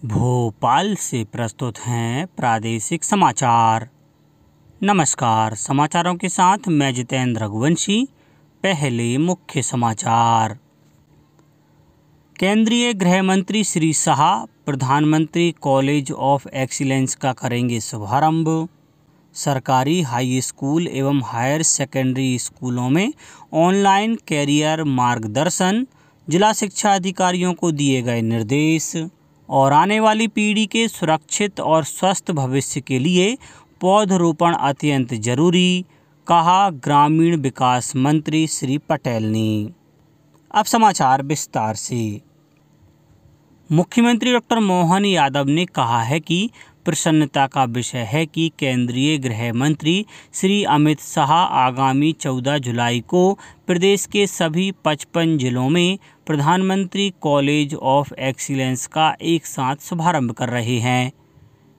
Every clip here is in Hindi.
भोपाल से प्रस्तुत हैं प्रादेशिक समाचार। नमस्कार, समाचारों के साथ मैं जितेंद्र रघुवंशी। पहले मुख्य समाचार। केंद्रीय गृह मंत्री श्री शाह प्रधानमंत्री कॉलेज ऑफ एक्सीलेंस का करेंगे शुभारंभ। सरकारी हाई स्कूल एवं हायर सेकेंडरी स्कूलों में ऑनलाइन कैरियर मार्गदर्शन, जिला शिक्षा अधिकारियों को दिए गए निर्देश। और आने वाली पीढ़ी के सुरक्षित और स्वस्थ भविष्य के लिए पौधरोपण अत्यंत जरूरी, कहा ग्रामीण विकास मंत्री श्री पटेल ने। अब समाचार विस्तार से। मुख्यमंत्री डॉक्टर मोहन यादव ने कहा है कि प्रसन्नता का विषय है कि केंद्रीय गृह मंत्री श्री अमित शाह आगामी 14 जुलाई को प्रदेश के सभी 55 जिलों में प्रधानमंत्री कॉलेज ऑफ एक्सीलेंस का एक साथ शुभारंभ कर रहे हैं।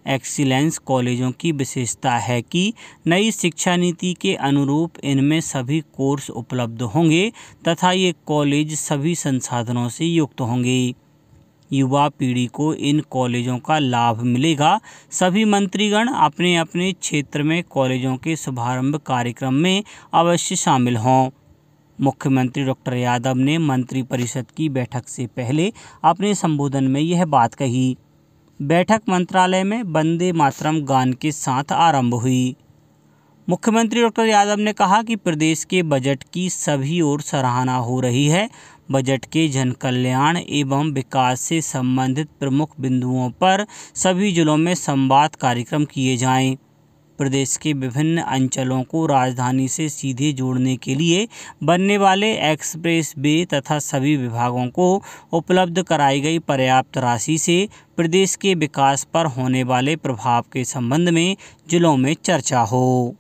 एक्सीलेंस कॉलेजों की विशेषता है कि नई शिक्षा नीति के अनुरूप इनमें सभी कोर्स उपलब्ध होंगे तथा ये कॉलेज सभी संसाधनों से युक्त होंगे। युवा पीढ़ी को इन कॉलेजों का लाभ मिलेगा। सभी मंत्रीगण अपने अपने क्षेत्र में कॉलेजों के शुभारंभ कार्यक्रम में अवश्य शामिल हों। मुख्यमंत्री डॉक्टर यादव ने मंत्रिपरिषद की बैठक से पहले अपने संबोधन में यह बात कही। बैठक मंत्रालय में वंदे मातरम गान के साथ आरंभ हुई। मुख्यमंत्री डॉक्टर यादव ने कहा कि प्रदेश के बजट की सभी ओर सराहना हो रही है। बजट के जन कल्याण एवं विकास से संबंधित प्रमुख बिंदुओं पर सभी जिलों में संवाद कार्यक्रम किए जाएं। प्रदेश के विभिन्न अंचलों को राजधानी से सीधे जोड़ने के लिए बनने वाले एक्सप्रेस वे तथा सभी विभागों को उपलब्ध कराई गई पर्याप्त राशि से प्रदेश के विकास पर होने वाले प्रभाव के संबंध में जिलों में चर्चा हो।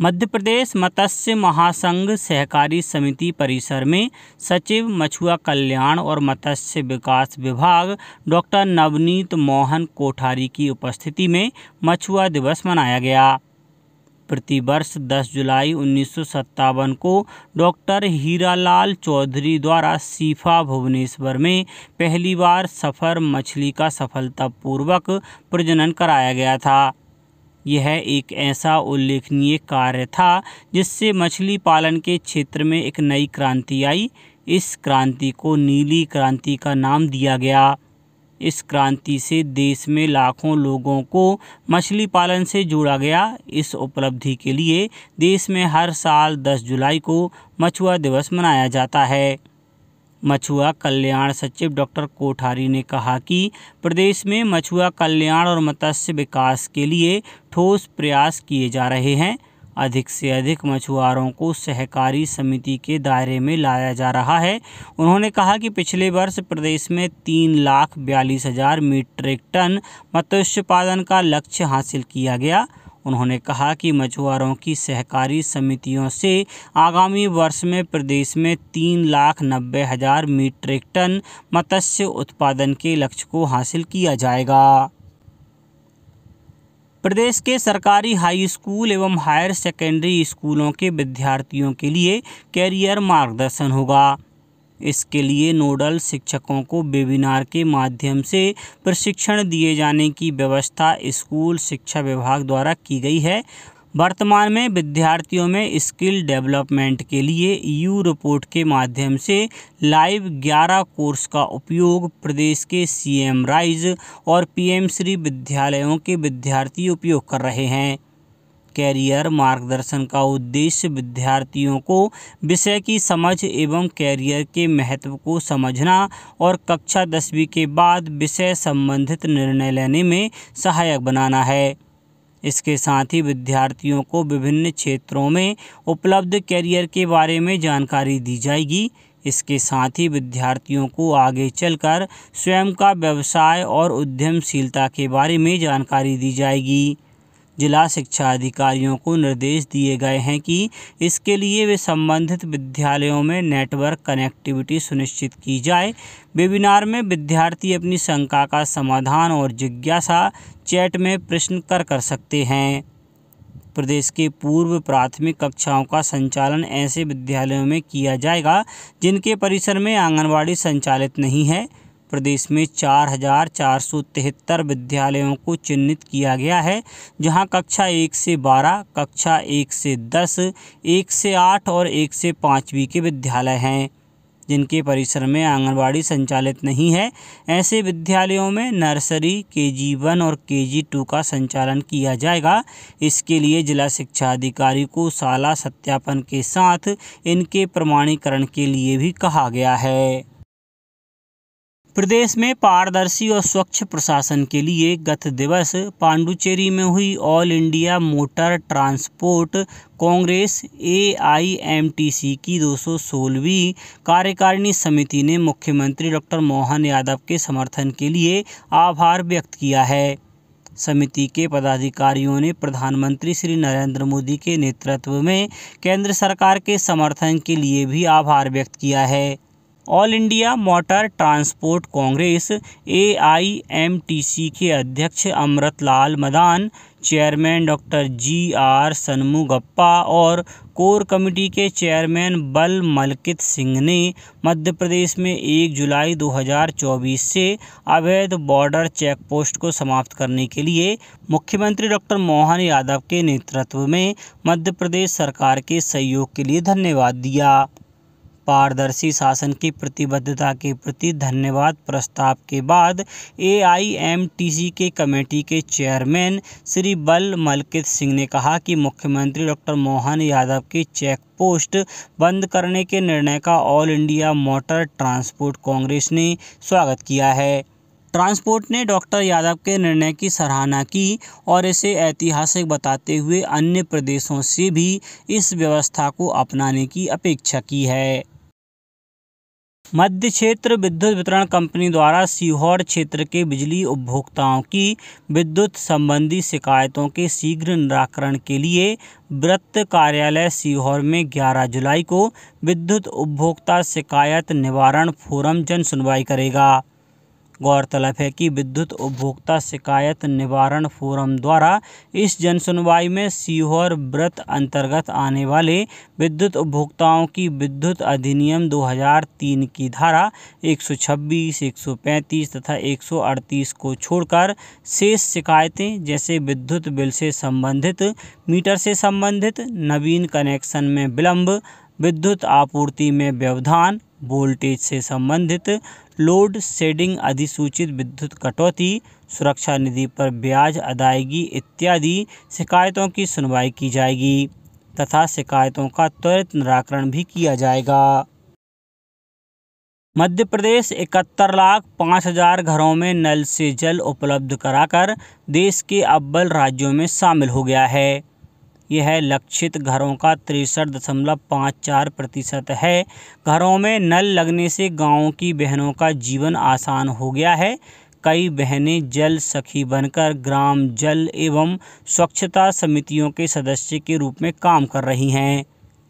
मध्य प्रदेश मत्स्य महासंघ सहकारी समिति परिसर में सचिव मछुआ कल्याण और मत्स्य विकास विभाग डॉक्टर नवनीत मोहन कोठारी की उपस्थिति में मछुआ दिवस मनाया गया। प्रतिवर्ष 10 जुलाई 1957 को डॉक्टर हीरालाल चौधरी द्वारा सीफा भुवनेश्वर में पहली बार सफर मछली का सफलतापूर्वक प्रजनन कराया गया था। यह एक ऐसा उल्लेखनीय कार्य था जिससे मछली पालन के क्षेत्र में एक नई क्रांति आई। इस क्रांति को नीली क्रांति का नाम दिया गया। इस क्रांति से देश में लाखों लोगों को मछली पालन से जोड़ा गया। इस उपलब्धि के लिए देश में हर साल 10 जुलाई को मछुआ दिवस मनाया जाता है। मछुआ कल्याण सचिव डॉक्टर कोठारी ने कहा कि प्रदेश में मछुआ कल्याण और मत्स्य विकास के लिए ठोस प्रयास किए जा रहे हैं। अधिक से अधिक मछुआरों को सहकारी समिति के दायरे में लाया जा रहा है। उन्होंने कहा कि पिछले वर्ष प्रदेश में 3,42,000 मीट्रिक टन मत्स्य उत्पादन का लक्ष्य हासिल किया गया। उन्होंने कहा कि मछुआरों की सहकारी समितियों से आगामी वर्ष में प्रदेश में 3,90,000 मीट्रिक टन मत्स्य उत्पादन के लक्ष्य को हासिल किया जाएगा। प्रदेश के सरकारी हाई स्कूल एवं हायर सेकेंडरी स्कूलों के विद्यार्थियों के लिए कैरियर मार्गदर्शन होगा। इसके लिए नोडल शिक्षकों को वेबिनार के माध्यम से प्रशिक्षण दिए जाने की व्यवस्था स्कूल शिक्षा विभाग द्वारा की गई है। वर्तमान में विद्यार्थियों में स्किल डेवलपमेंट के लिए यू रिपोर्ट के माध्यम से लाइव 11 कोर्स का उपयोग प्रदेश के CM राइज और PM श्री विद्यालयों के विद्यार्थी उपयोग कर रहे हैं। कैरियर मार्गदर्शन का उद्देश्य विद्यार्थियों को विषय की समझ एवं कैरियर के महत्व को समझना और कक्षा 10वीं के बाद विषय संबंधित निर्णय लेने में सहायक बनाना है। इसके साथ ही विद्यार्थियों को विभिन्न क्षेत्रों में उपलब्ध कैरियर के बारे में जानकारी दी जाएगी। इसके साथ ही विद्यार्थियों को आगे चलकर स्वयं का व्यवसाय और उद्यमशीलता के बारे में जानकारी दी जाएगी। जिला शिक्षा अधिकारियों को निर्देश दिए गए हैं कि इसके लिए वे संबंधित विद्यालयों में नेटवर्क कनेक्टिविटी सुनिश्चित की जाए। वेबिनार में विद्यार्थी अपनी शंका का समाधान और जिज्ञासा चैट में प्रश्न कर सकते हैं। प्रदेश के पूर्व प्राथमिक कक्षाओं का संचालन ऐसे विद्यालयों में किया जाएगा जिनके परिसर में आंगनवाड़ी संचालित नहीं है। प्रदेश में 4,473 विद्यालयों को चिन्हित किया गया है, जहां कक्षा 1 से 12, कक्षा 1 से 10, 1 से 8 और 1 से 5वीं के विद्यालय हैं। जिनके परिसर में आंगनबाड़ी संचालित नहीं है, ऐसे विद्यालयों में नर्सरी, KG1 और KG2 का संचालन किया जाएगा। इसके लिए जिला शिक्षा अधिकारी को शाला सत्यापन के साथ इनके प्रमाणीकरण के लिए भी कहा गया है। प्रदेश में पारदर्शी और स्वच्छ प्रशासन के लिए गत दिवस पांडुचेरी में हुई all India motor transport Congress AIMTC की 216वीं कार्यकारिणी समिति ने मुख्यमंत्री डॉक्टर मोहन यादव के समर्थन के लिए आभार व्यक्त किया है। समिति के पदाधिकारियों ने प्रधानमंत्री श्री नरेंद्र मोदी के नेतृत्व में केंद्र सरकार के समर्थन के लिए भी आभार व्यक्त किया है। All India motor transport Congress AIMTC के अध्यक्ष Amritlal Madan, chairman doctor GR सन्मुगप्पा और कोर कमेटी के चेयरमैन बल मलकित सिंह ने मध्य प्रदेश में 1 जुलाई 2024 से अवैध बॉर्डर चेकपोस्ट को समाप्त करने के लिए मुख्यमंत्री डॉक्टर मोहन यादव के नेतृत्व में मध्य प्रदेश सरकार के सहयोग के लिए धन्यवाद दिया। पारदर्शी शासन की प्रतिबद्धता के प्रति धन्यवाद प्रस्ताव के बाद AIMTC के कमेटी के चेयरमैन श्री बल मलकित सिंह ने कहा कि मुख्यमंत्री डॉक्टर मोहन यादव के चेक पोस्ट बंद करने के निर्णय का all India motor transport Congress ने स्वागत किया है। ट्रांसपोर्ट ने डॉक्टर यादव के निर्णय की सराहना की और इसे ऐतिहासिक बताते हुए अन्य प्रदेशों से भी इस व्यवस्था को अपनाने की अपेक्षा की है। मध्य क्षेत्र विद्युत वितरण कंपनी द्वारा सीहोर क्षेत्र के बिजली उपभोक्ताओं की विद्युत संबंधी शिकायतों के शीघ्र निराकरण के लिए वृत्त कार्यालय सीहोर में 11 जुलाई को विद्युत उपभोक्ता शिकायत निवारण फोरम जन सुनवाई करेगा। गौरतलब है कि विद्युत उपभोक्ता शिकायत निवारण फोरम द्वारा इस जनसुनवाई में सीहोर वृत्त अंतर्गत आने वाले विद्युत उपभोक्ताओं की विद्युत अधिनियम 2003 की धारा 126, 135 तथा 138 को छोड़कर शेष शिकायतें जैसे विद्युत बिल से संबंधित, मीटर से संबंधित, नवीन कनेक्शन में विलंब, विद्युत आपूर्ति में व्यवधान, वोल्टेज से संबंधित, लोड शेडिंग, अधिसूचित विद्युत कटौती, सुरक्षा निधि पर ब्याज अदायगी इत्यादि शिकायतों की सुनवाई की जाएगी तथा शिकायतों का त्वरित निराकरण भी किया जाएगा। मध्य प्रदेश 71,05,000 घरों में नल से जल उपलब्ध कराकर देश के अव्वल राज्यों में शामिल हो गया है। यह लक्षित घरों का 63.54% है। घरों में नल लगने से गांवों की बहनों का जीवन आसान हो गया है। कई बहनें जल सखी बनकर ग्राम जल एवं स्वच्छता समितियों के सदस्य के रूप में काम कर रही हैं।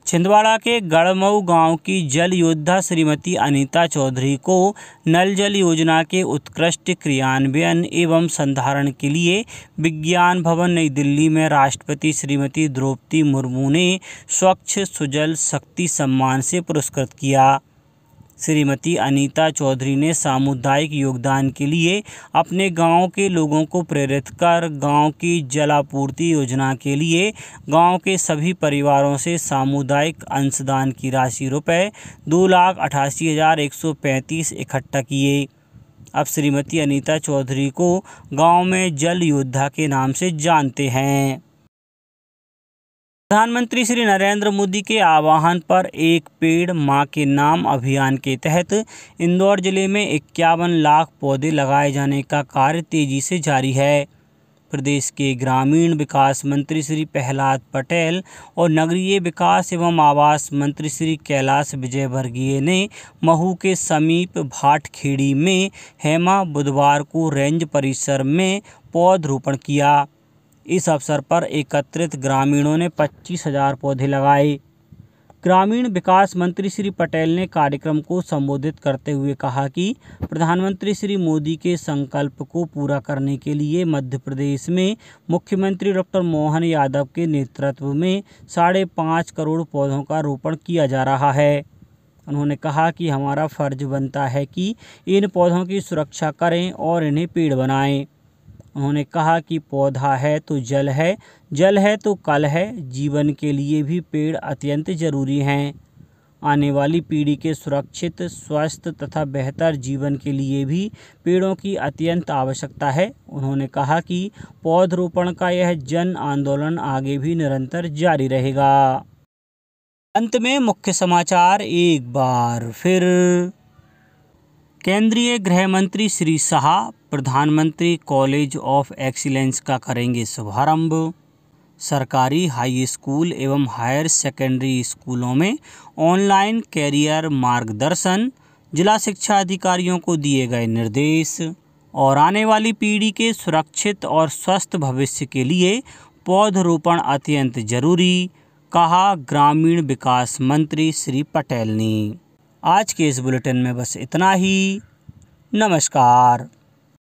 छिंदवाड़ा के गढ़मऊ गांव की जल योद्धा श्रीमती अनीता चौधरी को नल जल योजना के उत्कृष्ट क्रियान्वयन एवं संधारण के लिए विज्ञान भवन नई दिल्ली में राष्ट्रपति श्रीमती द्रौपदी मुर्मू ने स्वच्छ सुजल शक्ति सम्मान से पुरस्कृत किया। श्रीमती अनीता चौधरी ने सामुदायिक योगदान के लिए अपने गांव के लोगों को प्रेरित कर गांव की जलापूर्ति योजना के लिए गांव के सभी परिवारों से सामुदायिक अंशदान की राशि रुपये 2,88,135 इकट्ठा किए। अब श्रीमती अनीता चौधरी को गांव में जल योद्धा के नाम से जानते हैं। प्रधानमंत्री श्री नरेंद्र मोदी के आह्वान पर एक पेड़ मां के नाम अभियान के तहत इंदौर जिले में 51 लाख पौधे लगाए जाने का कार्य तेजी से जारी है। प्रदेश के ग्रामीण विकास मंत्री श्री प्रहलाद पटेल और नगरीय विकास एवं आवास मंत्री श्री कैलाश विजयवर्गीय ने महू के समीप भाटखेड़ी में हेमा बुधवार को रेंज परिसर में पौधरोपण किया। इस अवसर पर एकत्रित ग्रामीणों ने 25,000 पौधे लगाए। ग्रामीण विकास मंत्री श्री पटेल ने कार्यक्रम को संबोधित करते हुए कहा कि प्रधानमंत्री श्री मोदी के संकल्प को पूरा करने के लिए मध्य प्रदेश में मुख्यमंत्री डॉक्टर मोहन यादव के नेतृत्व में 5.5 करोड़ पौधों का रोपण किया जा रहा है। उन्होंने कहा कि हमारा फर्ज बनता है कि इन पौधों की सुरक्षा करें और इन्हें पेड़ बनाएं। उन्होंने कहा कि पौधा है तो जल है, जल है तो कल है। जीवन के लिए भी पेड़ अत्यंत जरूरी हैं। आने वाली पीढ़ी के सुरक्षित, स्वस्थ तथा बेहतर जीवन के लिए भी पेड़ों की अत्यंत आवश्यकता है। उन्होंने कहा कि पौधरोपण का यह जन आंदोलन आगे भी निरंतर जारी रहेगा। अंत में मुख्य समाचार एक बार फिर। केंद्रीय गृह मंत्री श्री शाह प्रधानमंत्री कॉलेज ऑफ एक्सीलेंस का करेंगे शुभारंभ। सरकारी हाई स्कूल एवं हायर सेकेंडरी स्कूलों में ऑनलाइन कैरियर मार्गदर्शन, जिला शिक्षा अधिकारियों को दिए गए निर्देश। और आने वाली पीढ़ी के सुरक्षित और स्वस्थ भविष्य के लिए पौधरोपण अत्यंत जरूरी, कहा ग्रामीण विकास मंत्री श्री पटेल ने। आज के इस बुलेटिन में बस इतना ही। नमस्कार।